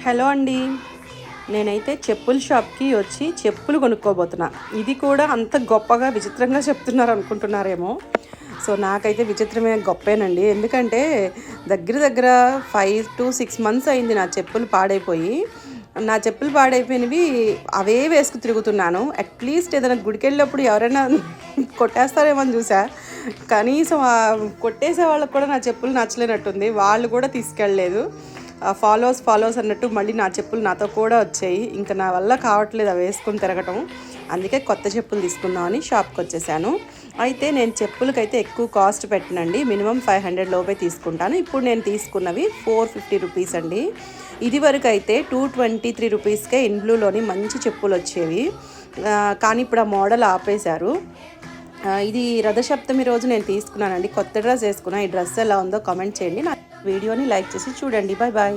Hello అండి. నేనైతే చెప్పుల షాప్కి వచ్చి చెప్పులు కొనుక్కోబోతున్నా. ఇది కూడా అంత గొప్పగా విచిత్రంగా చెప్తున్నారు అనుకుంటున్నారేమో. సో నాకైతే విచిత్రమైన గొప్పేనండి. ఎందుకంటే దగ్గర దగ్గర 5 to 6 months అయింది నా చెప్పులు పాడైపోయి. నా చెప్పులు పాడైపోయినవి అవే వేసుకు తిరుగుతున్నాను. అట్లీస్ట్ ఏదైనా గుడికెళ్ళినప్పుడు ఎవరైనా కొట్టేస్తారేమో అని చూసా. కనీసం కొట్టేసే వాళ్ళకి కూడా నా చెప్పులు నచ్చలేనట్టుంది. వాళ్ళు కూడా తీసుకెళ్ళలేదు. ఫాలోస్ అన్నట్టు మళ్ళీ నా చెప్పులు నాతో కూడా వచ్చాయి. ఇంకా నా వల్ల కావట్లేదు అవి వేసుకొని తిరగటం. అందుకే కొత్త చెప్పులు తీసుకుందామని షాప్కి వచ్చేసాను. అయితే నేను చెప్పులకైతే ఎక్కువ కాస్ట్ పెట్టనండి. మినిమం 500 లోపే తీసుకుంటాను. ఇప్పుడు నేను తీసుకున్నవి 450 రూపీస్ అండి. ఇది వరకు అయితే 223 రూపీస్కే ఇన్ బ్లూలోని మంచి చెప్పులు వచ్చేవి. కానీ ఇప్పుడు ఆ మోడల్ ఆపేశారు. ఇది రథసప్తమి రోజు నేను తీసుకున్నానండి. కొత్త డ్రెస్ వేసుకున్నా. ఈ డ్రెస్ ఎలా ఉందో కామెంట్ చేయండి. నా వీడియోని లైక్ చేసి చూడండి. Bye bye.